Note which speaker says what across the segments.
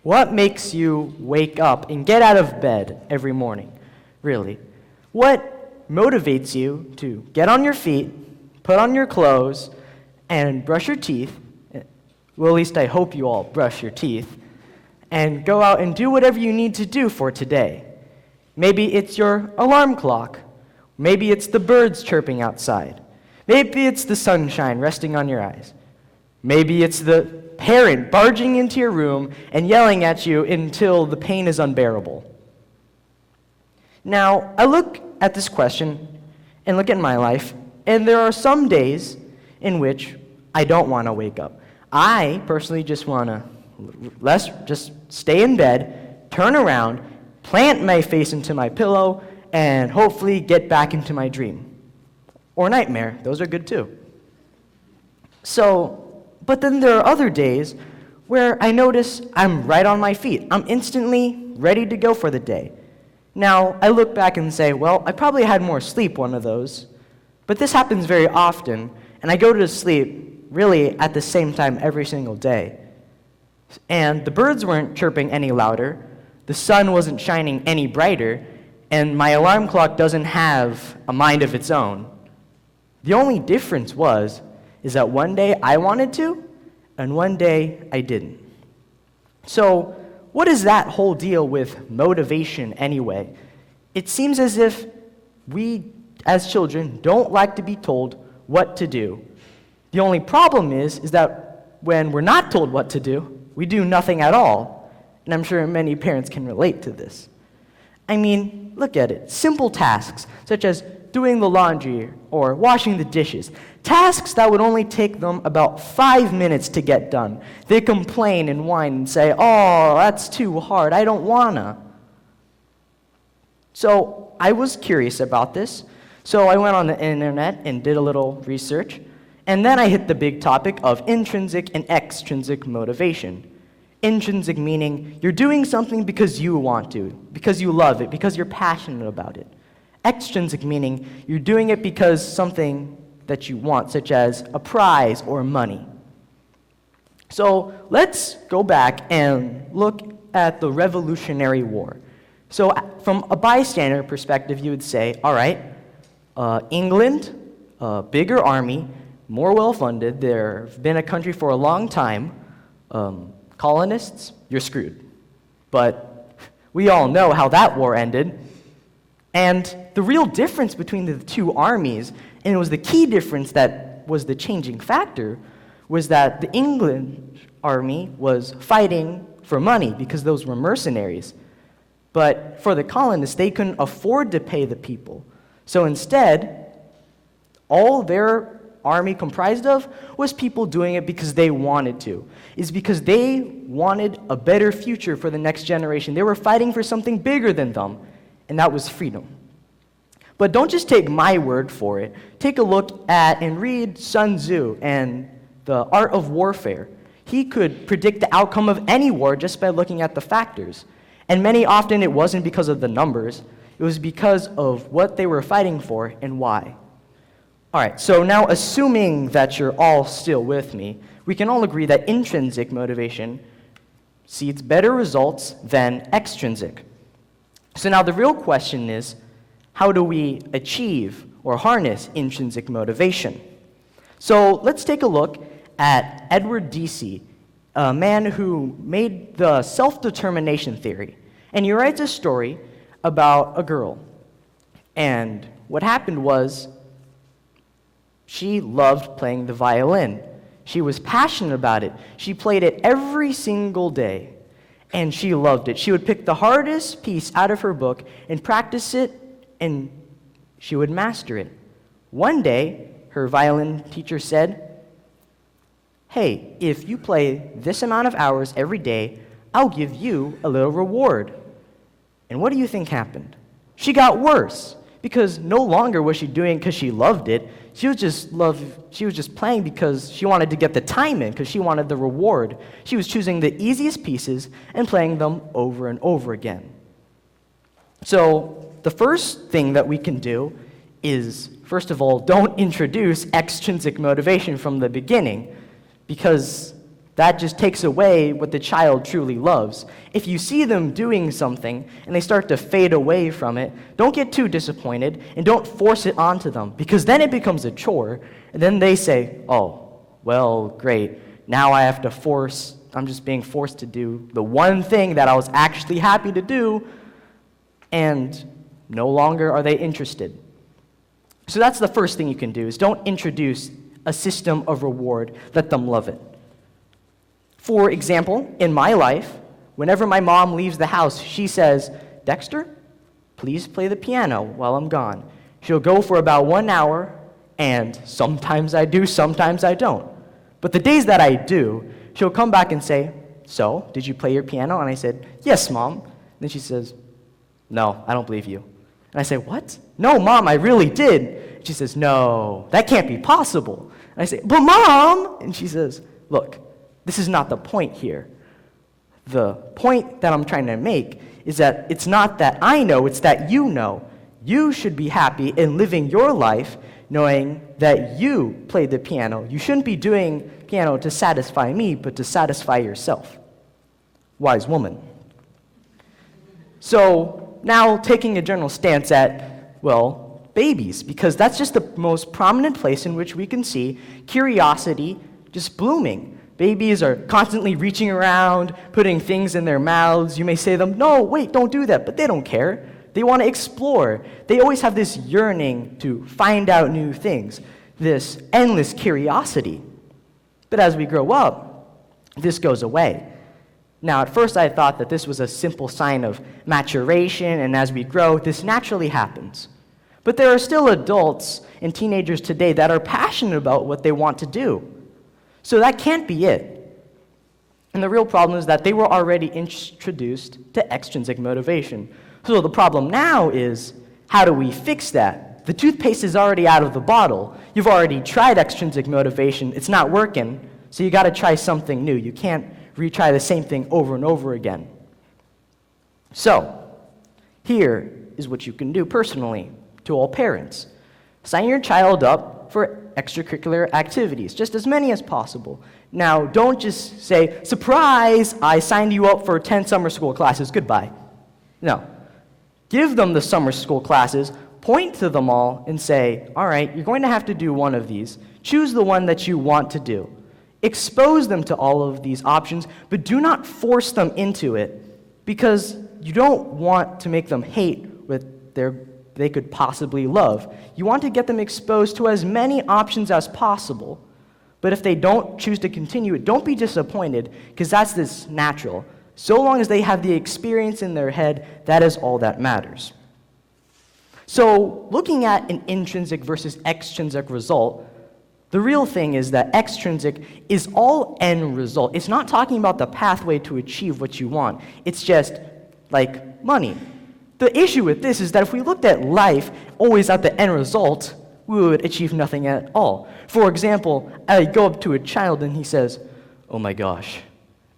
Speaker 1: What makes you wake up and get out of bed every morning, really? What motivates you to get on your feet, put on your clothes, and brush your teeth? Well, at least I hope you all brush your teeth, and go out and do whatever you need to do for today. Maybe it's your alarm clock. Maybe it's the birds chirping outside. Maybe it's the sunshine resting on your eyes. Maybe it's the parent barging into your room and yelling at you until the pain is unbearable. Now, I look at this question and look at my life, and there are some days in which I don't want to wake up. I personally just want to just stay in bed, turn around, plant my face into my pillow, and hopefully get back into my dream. Or nightmare. Those are good too. But then there are other days where I notice I'm right on my feet. I'm instantly ready to go for the day. Now, I look back and say, well, I probably had more sleep one of those, but this happens very often, and I go to sleep really at the same time every single day. And the birds weren't chirping any louder, the sun wasn't shining any brighter, and my alarm clock doesn't have a mind of its own. The only difference is that one day I wanted to, and one day I didn't. So, what is that whole deal with motivation anyway? It seems as if we, as children, don't like to be told what to do. The only problem is that when we're not told what to do, we do nothing at all. And I'm sure many parents can relate to this. I mean, look at it. Simple tasks, such as doing the laundry or washing the dishes. Tasks that would only take them about 5 minutes to get done. They complain and whine and say, oh, that's too hard, I don't wanna. So I was curious about this. So I went on the internet and did a little research. And then I hit the big topic of intrinsic and extrinsic motivation. Intrinsic meaning you're doing something because you want to, because you love it, because you're passionate about it. Extrinsic meaning you're doing it because something that you want, such as a prize or money. So let's go back and look at the Revolutionary War. So from a bystander perspective, you would say, all right, England, a bigger army, more well-funded, they've been a country for a long time, colonists, you're screwed. But we all know how that war ended. And the real difference between the two armies, and it was the key difference that was the changing factor, was that the England army was fighting for money because those were mercenaries. But for the colonists, they couldn't afford to pay the people. So instead, all their army comprised of was people doing it because they wanted to. It's because they wanted a better future for the next generation. They were fighting for something bigger than them, and that was freedom. But don't just take my word for it. Take a look at and read Sun Tzu and the Art of Warfare. He could predict the outcome of any war just by looking at the factors. And many often it wasn't because of the numbers. It was because of what they were fighting for and why. All right, so now assuming that you're all still with me, we can all agree that intrinsic motivation seeds better results than extrinsic. So now the real question is, how do we achieve or harness intrinsic motivation? So let's take a look at Edward Deci, a man who made the self-determination theory. And he writes a story about a girl. And what happened was, she loved playing the violin. She was passionate about it. She played it every single day. And she loved it. She would pick the hardest piece out of her book and practice it, and she would master it. One day, her violin teacher said, hey, if you play this amount of hours every day, I'll give you a little reward. And what do you think happened? She got worse, because no longer was she doing it because she loved it. She was just playing because she wanted to get the time in, because she wanted the reward. She was choosing the easiest pieces and playing them over and over again. So the first thing that we can do is, first of all, don't introduce extrinsic motivation from the beginning, because That just takes away what the child truly loves. If you see them doing something and they start to fade away from it, don't get too disappointed and don't force it onto them, because then it becomes a chore, and then they say, oh, well, great, now I'm just being forced to do the one thing that I was actually happy to do, and no longer are they interested. So that's the first thing you can do, is don't introduce a system of reward. Let them love it. For example, in my life, whenever my mom leaves the house, she says, Dexter, please play the piano while I'm gone. She'll go for about 1 hour, and sometimes I do, sometimes I don't. But the days that I do, she'll come back and say, so, did you play your piano? And I said, yes, Mom. And then she says, no, I don't believe you. And I say, what? No, Mom, I really did. She says, no, that can't be possible. And I say, but Mom! And she says, look, this is not the point here. The point that I'm trying to make is that it's not that I know, it's that you know. You should be happy in living your life knowing that you played the piano. You shouldn't be doing piano to satisfy me, but to satisfy yourself. Wise woman. So now taking a general stance at, well, babies, because that's just the most prominent place in which we can see curiosity just blooming. Babies are constantly reaching around, putting things in their mouths. You may say to them, no, wait, don't do that, but they don't care. They want to explore. They always have this yearning to find out new things, this endless curiosity. But as we grow up, this goes away. Now, at first I thought that this was a simple sign of maturation, and as we grow, this naturally happens. But there are still adults and teenagers today that are passionate about what they want to do. So that can't be it. And the real problem is that they were already introduced to extrinsic motivation. So the problem now is, how do we fix that? The toothpaste is already out of the bottle. You've already tried extrinsic motivation. It's not working, so you got to try something new. You can't retry the same thing over and over again. So, here is what you can do personally to all parents. Sign your child up for extracurricular activities, just as many as possible. Now, don't just say, surprise, I signed you up for 10 summer school classes, goodbye. No. Give them the summer school classes, point to them all, and say, all right, you're going to have to do one of these. Choose the one that you want to do. Expose them to all of these options, but do not force them into it, because you don't want to make them hate what they could possibly love. You want to get them exposed to as many options as possible. But if they don't choose to continue it, don't be disappointed, because that's this natural. So long as they have the experience in their head, that is all that matters. So, looking at an intrinsic versus extrinsic result, the real thing is that extrinsic is all end result. It's not talking about the pathway to achieve what you want. It's just like money. The issue with this is that if we looked at life always at the end result, we would achieve nothing at all. For example, I go up to a child and he says, oh my gosh,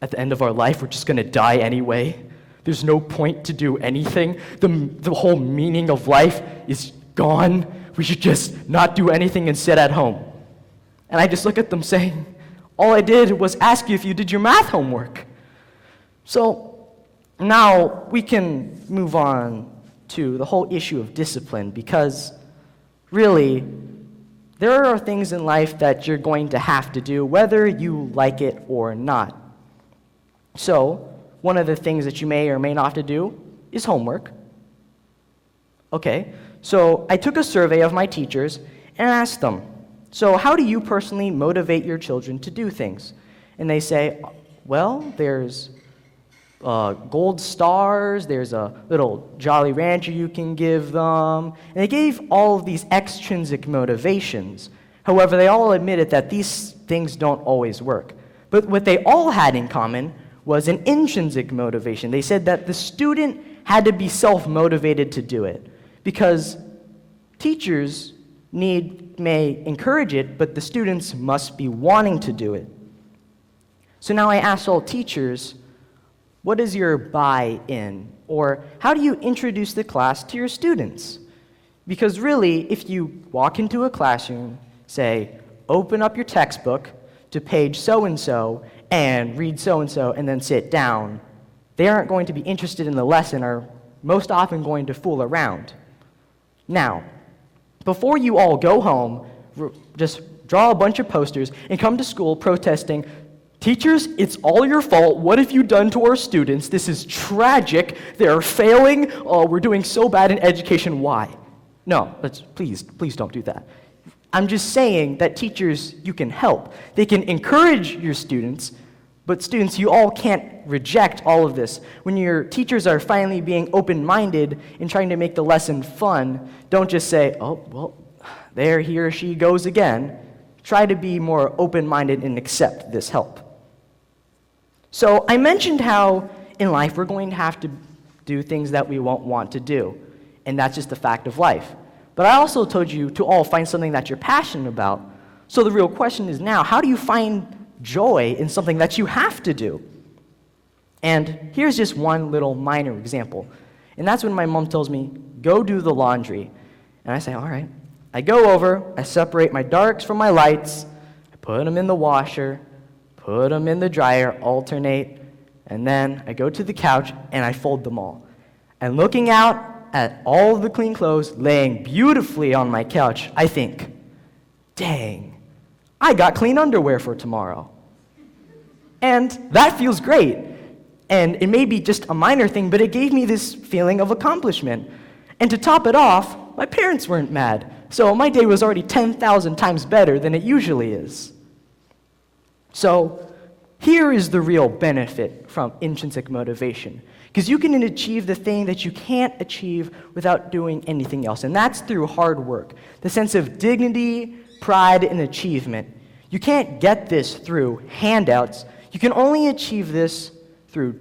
Speaker 1: at the end of our life, we're just going to die anyway. There's no point to do anything. The whole meaning of life is gone. We should just not do anything and sit at home. And I just look at them saying, all I did was ask you if you did your math homework. So now we can move on to the whole issue of discipline, because really, there are things in life that you're going to have to do whether you like it or not. So, one of the things that you may or may not have to do is homework. Okay, so I took a survey of my teachers and asked them, so how do you personally motivate your children to do things? And they say, well, there's gold stars, there's a little Jolly Rancher you can give them. And they gave all of these extrinsic motivations. However, they all admitted that these things don't always work. But what they all had in common was an intrinsic motivation. They said that the student had to be self-motivated to do it, because teachers may encourage it, but the students must be wanting to do it. So now I asked all teachers, what is your buy-in? Or how do you introduce the class to your students? Because really, if you walk into a classroom, say, open up your textbook to page so-and-so, and read so-and-so and then sit down, they aren't going to be interested in the lesson, are most often going to fool around. Now, before you all go home, just draw a bunch of posters and come to school protesting, "Teachers, it's all your fault. What have you done to our students? This is tragic. They're failing. Oh, we're doing so bad in education. Why?" No, please don't do that. I'm just saying that teachers, you can help. They can encourage your students, but students, you all can't reject all of this. When your teachers are finally being open-minded and trying to make the lesson fun, don't just say, "Oh, well, there he or she goes again." Try to be more open-minded and accept this help. So I mentioned how in life we're going to have to do things that we won't want to do, and that's just the fact of life. But I also told you to all find something that you're passionate about. So the real question is now, how do you find joy in something that you have to do? And here's just one little minor example. And that's when my mom tells me, "Go do the laundry." And I say, "All right." I go over, I separate my darks from my lights, I put them in the washer, put them in the dryer, alternate, and then I go to the couch and I fold them all. And looking out at all of the clean clothes laying beautifully on my couch, I think, dang, I got clean underwear for tomorrow. And that feels great. And it may be just a minor thing, but it gave me this feeling of accomplishment. And to top it off, my parents weren't mad. So my day was already 10,000 times better than it usually is. So here is the real benefit from intrinsic motivation. Because you can achieve the thing that you can't achieve without doing anything else. And that's through hard work. The sense of dignity, pride, and achievement. You can't get this through handouts. You can only achieve this through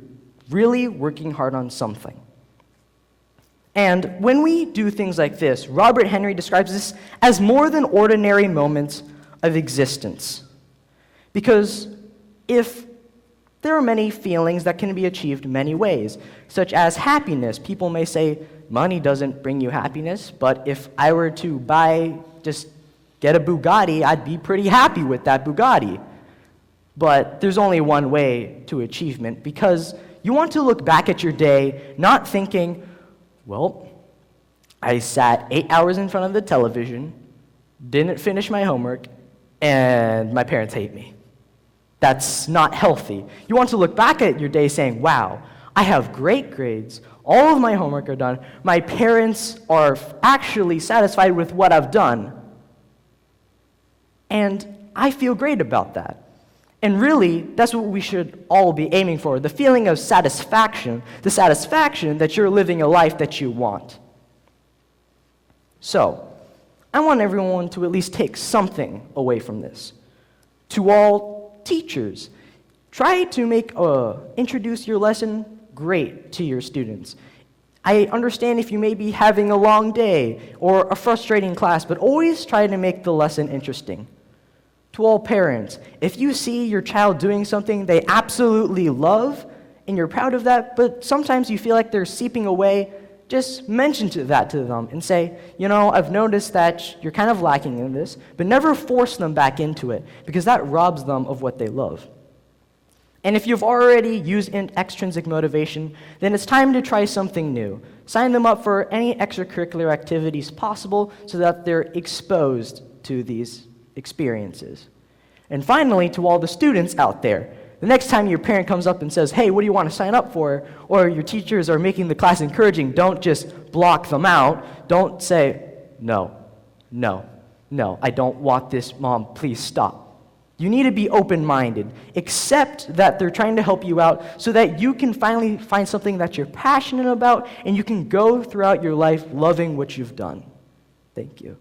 Speaker 1: really working hard on something. And when we do things like this, Robert Henry describes this as more than ordinary moments of existence. Because if there are many feelings that can be achieved many ways, such as happiness. People may say, money doesn't bring you happiness, but if I were to get a Bugatti, I'd be pretty happy with that Bugatti. But there's only one way to achievement, because you want to look back at your day not thinking, well, I sat 8 hours in front of the television, didn't finish my homework, and my parents hate me. That's not healthy. You want to look back at your day saying, wow, I have great grades, all of my homework are done, my parents are actually satisfied with what I've done, and I feel great about that. And really, that's what we should all be aiming for, the feeling of satisfaction, the satisfaction that you're living a life that you want. So, I want everyone to at least take something away from this. To all teachers, try to introduce your lesson great to your students. I understand if you may be having a long day or a frustrating class, but always try to make the lesson interesting. To all parents, if you see your child doing something they absolutely love, and you're proud of that, but sometimes you feel like they're seeping away, just mention that to them and say, I've noticed that you're kind of lacking in this, but never force them back into it, because that robs them of what they love. And if you've already used extrinsic motivation, then it's time to try something new. Sign them up for any extracurricular activities possible so that they're exposed to these experiences. And finally, to all the students out there, the next time your parent comes up and says, hey, what do you want to sign up for? Or your teachers are making the class encouraging, don't just block them out. Don't say, no, I don't want this, Mom, please stop. You need to be open-minded. Accept that they're trying to help you out so that you can finally find something that you're passionate about and you can go throughout your life loving what you've done. Thank you.